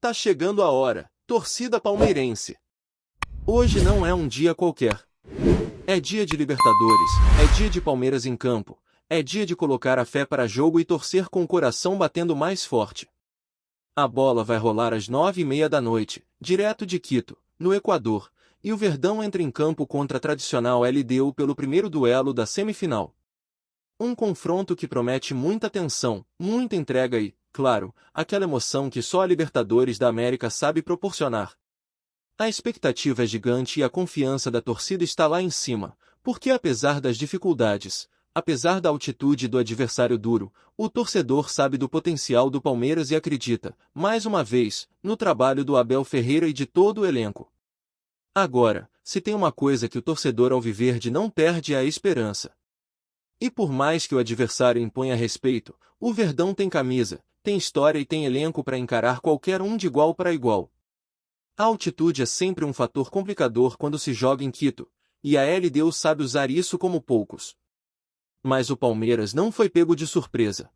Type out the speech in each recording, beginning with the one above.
Tá chegando a hora, torcida palmeirense. Hoje não é um dia qualquer. É dia de Libertadores, é dia de Palmeiras em campo, é dia de colocar a fé para jogo e torcer com o coração batendo mais forte. A bola vai rolar às 9h30 da noite, direto de Quito, no Equador, e o Verdão entra em campo contra a tradicional LDU pelo primeiro duelo da semifinal. Um confronto que promete muita tensão, muita entrega e, claro, aquela emoção que só a Libertadores da América sabe proporcionar. A expectativa é gigante e a confiança da torcida está lá em cima, porque apesar das dificuldades, apesar da altitude do adversário duro, o torcedor sabe do potencial do Palmeiras e acredita, mais uma vez, no trabalho do Abel Ferreira e de todo o elenco. Agora, se tem uma coisa que o torcedor alviverde não perde é a esperança. E por mais que o adversário imponha respeito, o Verdão tem camisa, tem história e tem elenco para encarar qualquer um de igual para igual. A altitude é sempre um fator complicador quando se joga em Quito, e a LDU sabe usar isso como poucos. Mas o Palmeiras não foi pego de surpresa.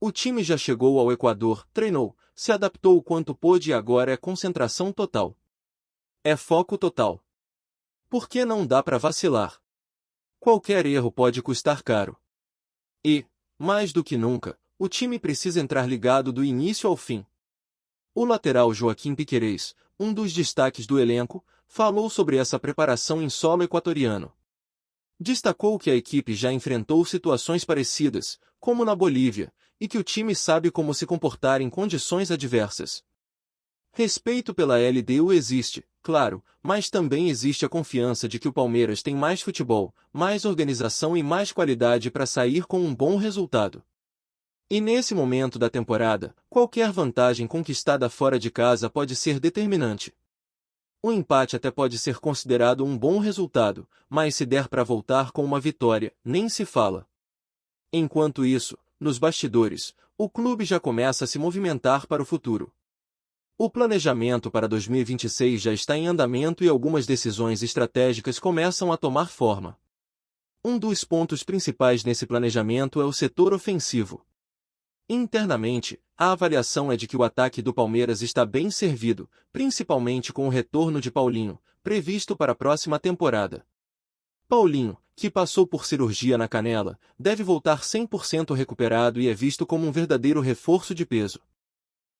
O time já chegou ao Equador, treinou, se adaptou o quanto pôde e agora é concentração total. É foco total. Porque não dá para vacilar. Qualquer erro pode custar caro. E, mais do que nunca, o time precisa entrar ligado do início ao fim. O lateral Joaquim Piquerez, um dos destaques do elenco, falou sobre essa preparação em solo equatoriano. Destacou que a equipe já enfrentou situações parecidas, como na Bolívia, e que o time sabe como se comportar em condições adversas. Respeito pela LDU existe, claro, mas também existe a confiança de que o Palmeiras tem mais futebol, mais organização e mais qualidade para sair com um bom resultado. E nesse momento da temporada, qualquer vantagem conquistada fora de casa pode ser determinante. O empate até pode ser considerado um bom resultado, mas se der para voltar com uma vitória, nem se fala. Enquanto isso, nos bastidores, o clube já começa a se movimentar para o futuro. O planejamento para 2026 já está em andamento e algumas decisões estratégicas começam a tomar forma. Um dos pontos principais nesse planejamento é o setor ofensivo. Internamente, a avaliação é de que o ataque do Palmeiras está bem servido, principalmente com o retorno de Paulinho, previsto para a próxima temporada. Paulinho, que passou por cirurgia na canela, deve voltar 100% recuperado e é visto como um verdadeiro reforço de peso.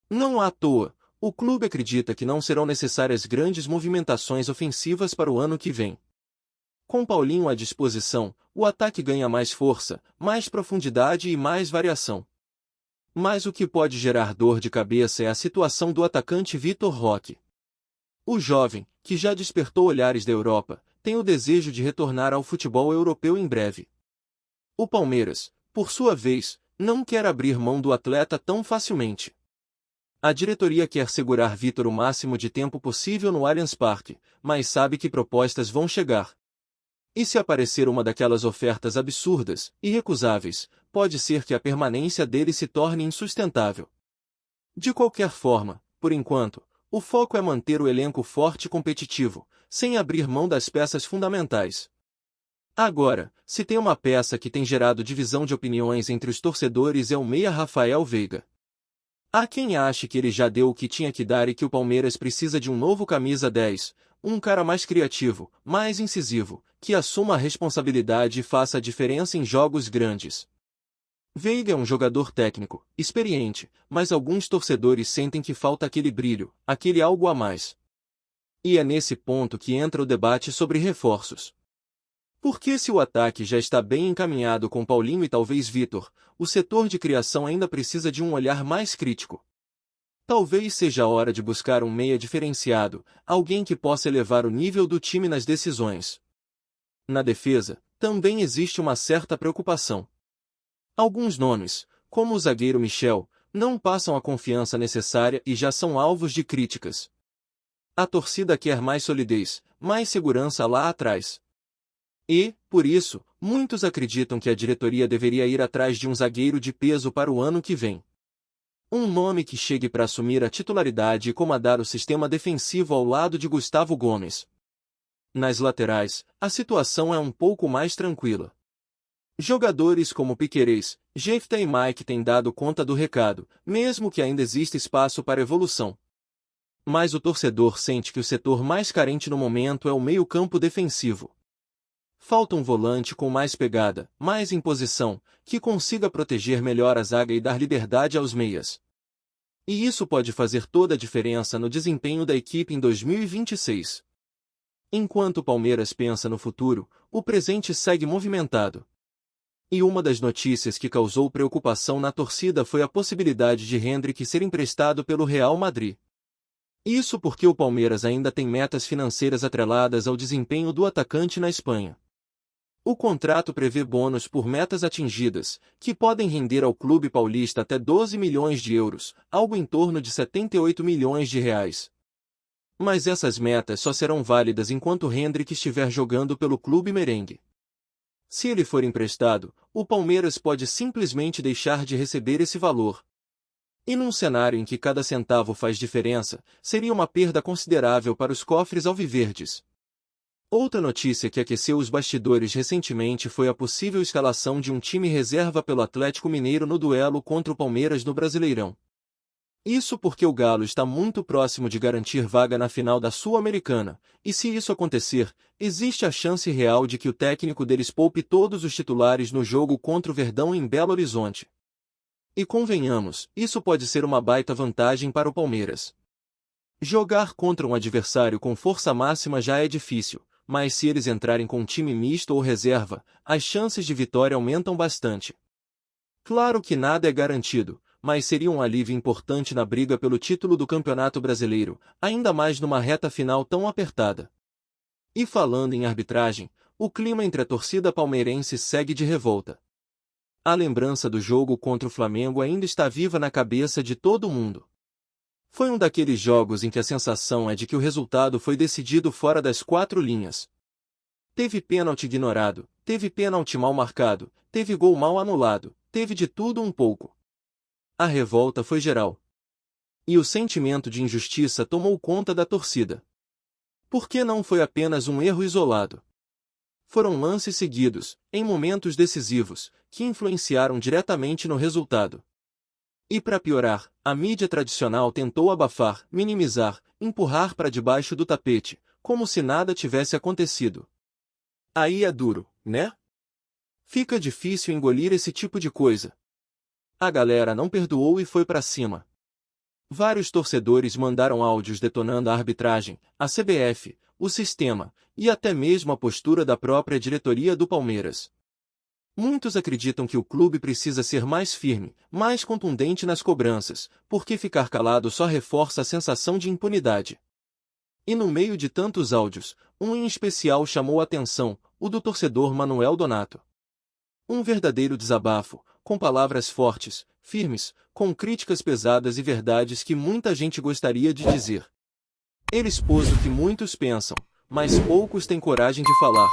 Não à toa, o clube acredita que não serão necessárias grandes movimentações ofensivas para o ano que vem. Com Paulinho à disposição, o ataque ganha mais força, mais profundidade e mais variação. Mas o que pode gerar dor de cabeça é a situação do atacante Vitor Roque. O jovem, que já despertou olhares da Europa, tem o desejo de retornar ao futebol europeu em breve. O Palmeiras, por sua vez, não quer abrir mão do atleta tão facilmente. A diretoria quer segurar Vitor o máximo de tempo possível no Allianz Parque, mas sabe que propostas vão chegar. E se aparecer uma daquelas ofertas absurdas, irrecusáveis, pode ser que a permanência dele se torne insustentável. De qualquer forma, por enquanto, o foco é manter o elenco forte e competitivo, sem abrir mão das peças fundamentais. Agora, se tem uma peça que tem gerado divisão de opiniões entre os torcedores é o meia Rafael Veiga. Há quem ache que ele já deu o que tinha que dar e que o Palmeiras precisa de um novo camisa 10, um cara mais criativo, mais incisivo, que assuma a responsabilidade e faça a diferença em jogos grandes. Veiga é um jogador técnico, experiente, mas alguns torcedores sentem que falta aquele brilho, aquele algo a mais. E é nesse ponto que entra o debate sobre reforços. Porque se o ataque já está bem encaminhado com Paulinho e talvez Vitor, o setor de criação ainda precisa de um olhar mais crítico. Talvez seja a hora de buscar um meia diferenciado, alguém que possa elevar o nível do time nas decisões. Na defesa, também existe uma certa preocupação. Alguns nomes, como o zagueiro Michel, não passam a confiança necessária e já são alvos de críticas. A torcida quer mais solidez, mais segurança lá atrás. E, por isso, muitos acreditam que a diretoria deveria ir atrás de um zagueiro de peso para o ano que vem. Um nome que chegue para assumir a titularidade e comandar o sistema defensivo ao lado de Gustavo Gomes. Nas laterais, a situação é um pouco mais tranquila. Jogadores como Piquerez, Jefta e Mike têm dado conta do recado, mesmo que ainda exista espaço para evolução. Mas o torcedor sente que o setor mais carente no momento é o meio-campo defensivo. Falta um volante com mais pegada, mais imposição, que consiga proteger melhor a zaga e dar liberdade aos meias. E isso pode fazer toda a diferença no desempenho da equipe em 2026. Enquanto o Palmeiras pensa no futuro, o presente segue movimentado. E uma das notícias que causou preocupação na torcida foi a possibilidade de Hendrick ser emprestado pelo Real Madrid. Isso porque o Palmeiras ainda tem metas financeiras atreladas ao desempenho do atacante na Espanha. O contrato prevê bônus por metas atingidas, que podem render ao clube paulista até 12 milhões de euros, algo em torno de 78 milhões de reais. Mas essas metas só serão válidas enquanto Hendrick estiver jogando pelo clube merengue. Se ele for emprestado, o Palmeiras pode simplesmente deixar de receber esse valor. E num cenário em que cada centavo faz diferença, seria uma perda considerável para os cofres alviverdes. Outra notícia que aqueceu os bastidores recentemente foi a possível escalação de um time reserva pelo Atlético Mineiro no duelo contra o Palmeiras no Brasileirão. Isso porque o Galo está muito próximo de garantir vaga na final da Sul-Americana, e se isso acontecer, existe a chance real de que o técnico deles poupe todos os titulares no jogo contra o Verdão em Belo Horizonte. E convenhamos, isso pode ser uma baita vantagem para o Palmeiras. Jogar contra um adversário com força máxima já é difícil, mas se eles entrarem com um time misto ou reserva, as chances de vitória aumentam bastante. Claro que nada é garantido, mas seria um alívio importante na briga pelo título do Campeonato Brasileiro, ainda mais numa reta final tão apertada. E falando em arbitragem, o clima entre a torcida palmeirense segue de revolta. A lembrança do jogo contra o Flamengo ainda está viva na cabeça de todo mundo. Foi um daqueles jogos em que a sensação é de que o resultado foi decidido fora das quatro linhas. Teve pênalti ignorado, teve pênalti mal marcado, teve gol mal anulado, teve de tudo um pouco. A revolta foi geral. E o sentimento de injustiça tomou conta da torcida. Porque não foi apenas um erro isolado. Foram lances seguidos, em momentos decisivos, que influenciaram diretamente no resultado. E para piorar, a mídia tradicional tentou abafar, minimizar, empurrar para debaixo do tapete, como se nada tivesse acontecido. Aí é duro, né? Fica difícil engolir esse tipo de coisa. A galera não perdoou e foi para cima. Vários torcedores mandaram áudios detonando a arbitragem, a CBF, o sistema, e até mesmo a postura da própria diretoria do Palmeiras. Muitos acreditam que o clube precisa ser mais firme, mais contundente nas cobranças, porque ficar calado só reforça a sensação de impunidade. E no meio de tantos áudios, um em especial chamou a atenção, o do torcedor Manuel Donato. Um verdadeiro desabafo, com palavras fortes, firmes, com críticas pesadas e verdades que muita gente gostaria de dizer. Ele expôs o que muitos pensam, mas poucos têm coragem de falar.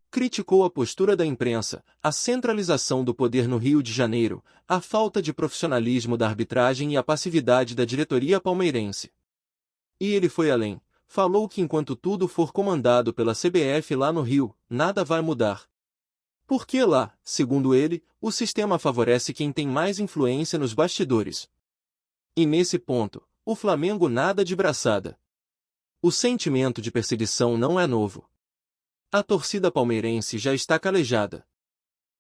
Criticou a postura da imprensa, a centralização do poder no Rio de Janeiro, a falta de profissionalismo da arbitragem e a passividade da diretoria palmeirense. E ele foi além. Falou que enquanto tudo for comandado pela CBF lá no Rio, nada vai mudar. Porque lá, segundo ele, o sistema favorece quem tem mais influência nos bastidores. E nesse ponto, o Flamengo nada de braçada. O sentimento de perseguição não é novo. A torcida palmeirense já está calejada.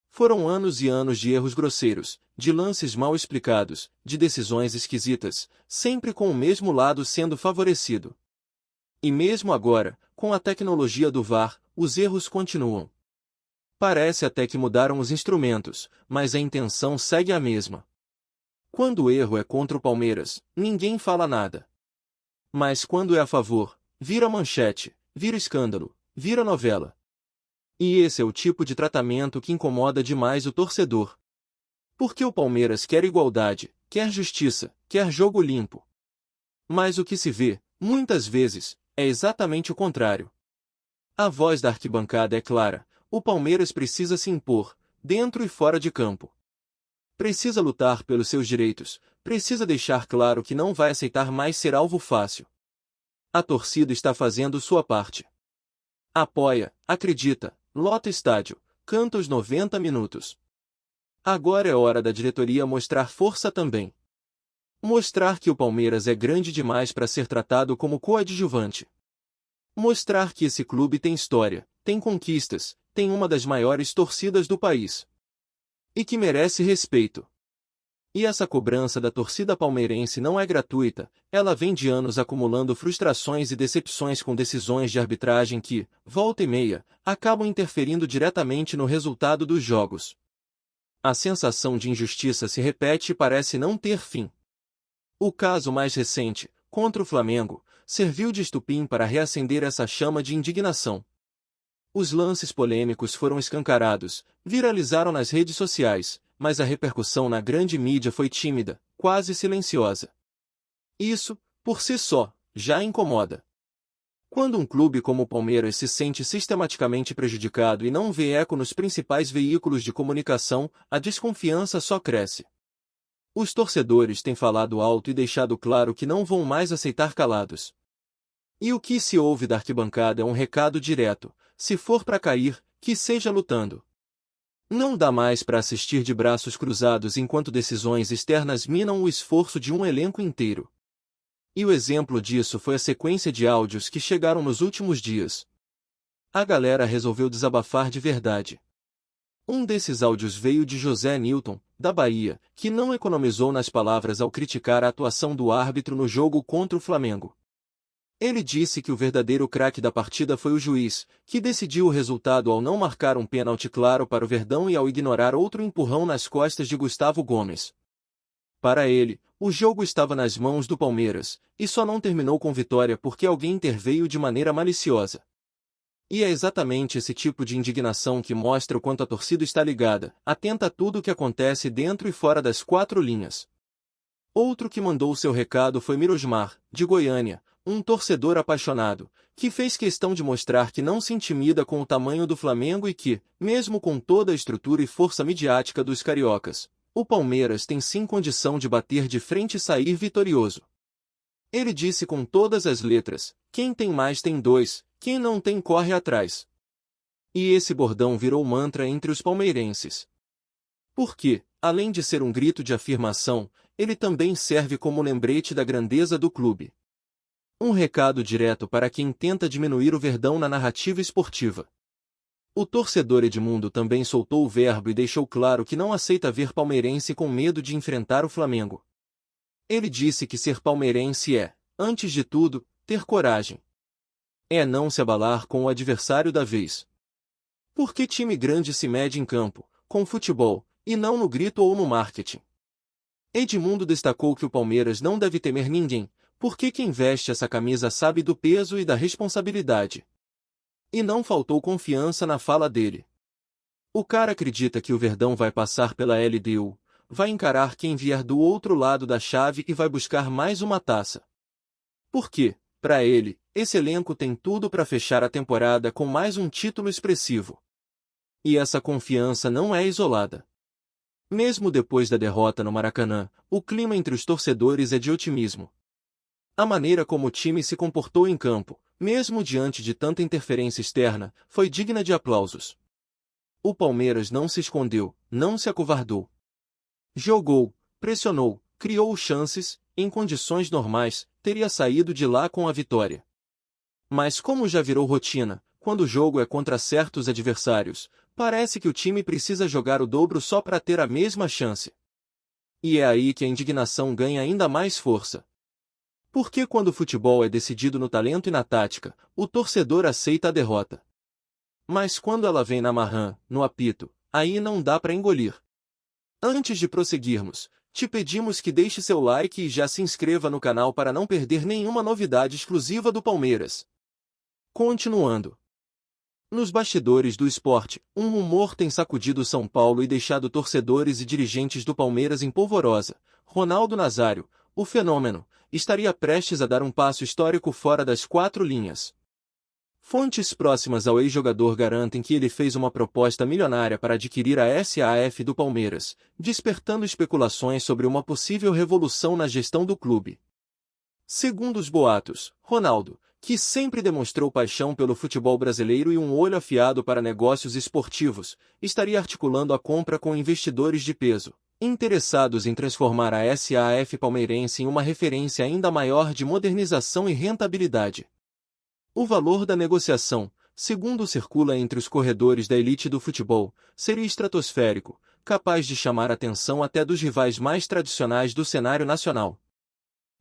Foram anos e anos de erros grosseiros, de lances mal explicados, de decisões esquisitas, sempre com o mesmo lado sendo favorecido. E mesmo agora, com a tecnologia do VAR, os erros continuam. Parece até que mudaram os instrumentos, mas a intenção segue a mesma. Quando o erro é contra o Palmeiras, ninguém fala nada. Mas quando é a favor, vira manchete, vira escândalo, vira novela. E esse é o tipo de tratamento que incomoda demais o torcedor. Porque o Palmeiras quer igualdade, quer justiça, quer jogo limpo. Mas o que se vê, muitas vezes, é exatamente o contrário. A voz da arquibancada é clara, o Palmeiras precisa se impor, dentro e fora de campo. Precisa lutar pelos seus direitos, precisa deixar claro que não vai aceitar mais ser alvo fácil. A torcida está fazendo sua parte. Apoia, acredita, lota estádio, canta os 90 minutos. Agora é hora da diretoria mostrar força também. Mostrar que o Palmeiras é grande demais para ser tratado como coadjuvante. Mostrar que esse clube tem história, tem conquistas, tem uma das maiores torcidas do país. E que merece respeito. E essa cobrança da torcida palmeirense não é gratuita, ela vem de anos acumulando frustrações e decepções com decisões de arbitragem que, volta e meia, acabam interferindo diretamente no resultado dos jogos. A sensação de injustiça se repete e parece não ter fim. O caso mais recente, contra o Flamengo, serviu de estupim para reacender essa chama de indignação. Os lances polêmicos foram escancarados, viralizaram nas redes sociais, mas a repercussão na grande mídia foi tímida, quase silenciosa. Isso, por si só, já incomoda. Quando um clube como o Palmeiras se sente sistematicamente prejudicado e não vê eco nos principais veículos de comunicação, a desconfiança só cresce. Os torcedores têm falado alto e deixado claro que não vão mais aceitar calados. E o que se ouve da arquibancada é um recado direto: se for para cair, que seja lutando. Não dá mais para assistir de braços cruzados enquanto decisões externas minam o esforço de um elenco inteiro. E o exemplo disso foi a sequência de áudios que chegaram nos últimos dias. A galera resolveu desabafar de verdade. Um desses áudios veio de José Nilton, da Bahia, que não economizou nas palavras ao criticar a atuação do árbitro no jogo contra o Flamengo. Ele disse que o verdadeiro craque da partida foi o juiz, que decidiu o resultado ao não marcar um pênalti claro para o Verdão e ao ignorar outro empurrão nas costas de Gustavo Gomes. Para ele, o jogo estava nas mãos do Palmeiras, e só não terminou com vitória porque alguém interveio de maneira maliciosa. E é exatamente esse tipo de indignação que mostra o quanto a torcida está ligada, atenta a tudo o que acontece dentro e fora das quatro linhas. Outro que mandou seu recado foi Mirosmar, de Goiânia, um torcedor apaixonado, que fez questão de mostrar que não se intimida com o tamanho do Flamengo e que, mesmo com toda a estrutura e força midiática dos cariocas, o Palmeiras tem sim condição de bater de frente e sair vitorioso. Ele disse com todas as letras: quem tem mais tem dois, quem não tem corre atrás. E esse bordão virou mantra entre os palmeirenses. Porque, além de ser um grito de afirmação, ele também serve como lembrete da grandeza do clube. Um recado direto para quem tenta diminuir o Verdão na narrativa esportiva. O torcedor Edmundo também soltou o verbo e deixou claro que não aceita ver palmeirense com medo de enfrentar o Flamengo. Ele disse que ser palmeirense é, antes de tudo, ter coragem. É não se abalar com o adversário da vez. Porque time grande se mede em campo, com futebol, e não no grito ou no marketing. Edmundo destacou que o Palmeiras não deve temer ninguém, porque quem veste essa camisa sabe do peso e da responsabilidade. E não faltou confiança na fala dele. O cara acredita que o Verdão vai passar pela LDU, vai encarar quem vier do outro lado da chave e vai buscar mais uma taça. Porque, para ele, esse elenco tem tudo para fechar a temporada com mais um título expressivo. E essa confiança não é isolada. Mesmo depois da derrota no Maracanã, o clima entre os torcedores é de otimismo. A maneira como o time se comportou em campo, mesmo diante de tanta interferência externa, foi digna de aplausos. O Palmeiras não se escondeu, não se acovardou. Jogou, pressionou, criou chances, em condições normais, teria saído de lá com a vitória. Mas como já virou rotina, quando o jogo é contra certos adversários, parece que o time precisa jogar o dobro só para ter a mesma chance. E é aí que a indignação ganha ainda mais força. Porque quando o futebol é decidido no talento e na tática, o torcedor aceita a derrota. Mas quando ela vem na marrã, no apito, aí não dá para engolir. Antes de prosseguirmos, te pedimos que deixe seu like e já se inscreva no canal para não perder nenhuma novidade exclusiva do Palmeiras. Continuando. Nos bastidores do esporte, um rumor tem sacudido São Paulo e deixado torcedores e dirigentes do Palmeiras em polvorosa. Ronaldo Nazário, o fenômeno, estaria prestes a dar um passo histórico fora das quatro linhas. Fontes próximas ao ex-jogador garantem que ele fez uma proposta milionária para adquirir a SAF do Palmeiras, despertando especulações sobre uma possível revolução na gestão do clube. Segundo os boatos, Ronaldo, que sempre demonstrou paixão pelo futebol brasileiro e um olho afiado para negócios esportivos, estaria articulando a compra com investidores de peso, interessados em transformar a SAF palmeirense em uma referência ainda maior de modernização e rentabilidade. O valor da negociação, segundo circula entre os corredores da elite do futebol, seria estratosférico, capaz de chamar a atenção até dos rivais mais tradicionais do cenário nacional.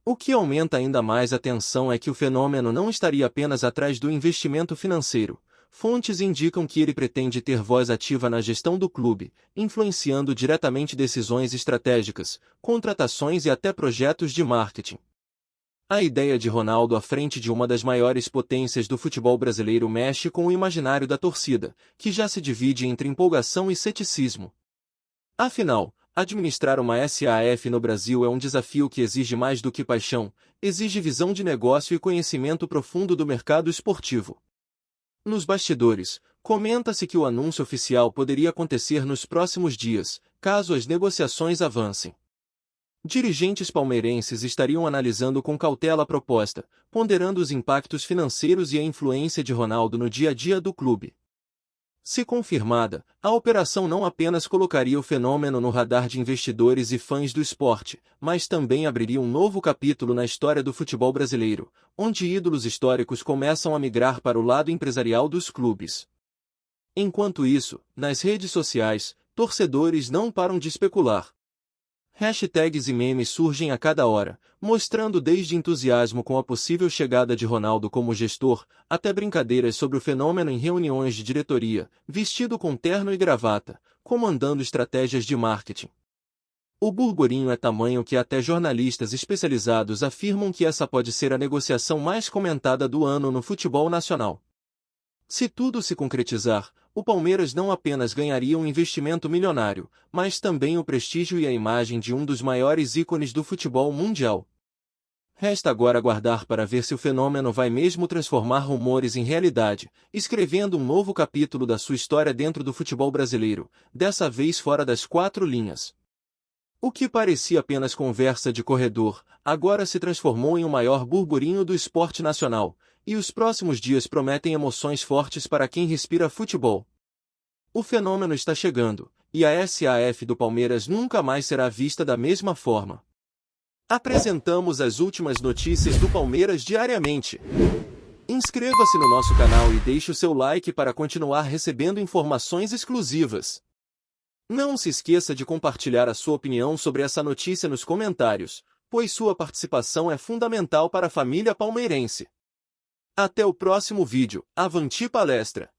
O que aumenta ainda mais a tensão é que o fenômeno não estaria apenas atrás do investimento financeiro. Fontes indicam que ele pretende ter voz ativa na gestão do clube, influenciando diretamente decisões estratégicas, contratações e até projetos de marketing. A ideia de Ronaldo à frente de uma das maiores potências do futebol brasileiro mexe com o imaginário da torcida, que já se divide entre empolgação e ceticismo. Afinal, administrar uma SAF no Brasil é um desafio que exige mais do que paixão, exige visão de negócio e conhecimento profundo do mercado esportivo. Nos bastidores, comenta-se que o anúncio oficial poderia acontecer nos próximos dias, caso as negociações avancem. Dirigentes palmeirenses estariam analisando com cautela a proposta, ponderando os impactos financeiros e a influência de Ronaldo no dia a dia do clube. Se confirmada, a operação não apenas colocaria o fenômeno no radar de investidores e fãs do esporte, mas também abriria um novo capítulo na história do futebol brasileiro, onde ídolos históricos começam a migrar para o lado empresarial dos clubes. Enquanto isso, nas redes sociais, torcedores não param de especular. Hashtags e memes surgem a cada hora, mostrando desde entusiasmo com a possível chegada de Ronaldo como gestor, até brincadeiras sobre o fenômeno em reuniões de diretoria, vestido com terno e gravata, comandando estratégias de marketing. O burburinho é tamanho que até jornalistas especializados afirmam que essa pode ser a negociação mais comentada do ano no futebol nacional. Se tudo se concretizar, o Palmeiras não apenas ganharia um investimento milionário, mas também o prestígio e a imagem de um dos maiores ícones do futebol mundial. Resta agora aguardar para ver se o fenômeno vai mesmo transformar rumores em realidade, escrevendo um novo capítulo da sua história dentro do futebol brasileiro, dessa vez fora das quatro linhas. O que parecia apenas conversa de corredor, agora se transformou em o maior burburinho do esporte nacional, e os próximos dias prometem emoções fortes para quem respira futebol. O fenômeno está chegando, e a SAF do Palmeiras nunca mais será vista da mesma forma. Apresentamos as últimas notícias do Palmeiras diariamente. Inscreva-se no nosso canal e deixe o seu like para continuar recebendo informações exclusivas. Não se esqueça de compartilhar a sua opinião sobre essa notícia nos comentários, pois sua participação é fundamental para a família palmeirense. Até o próximo vídeo. Avante palestra!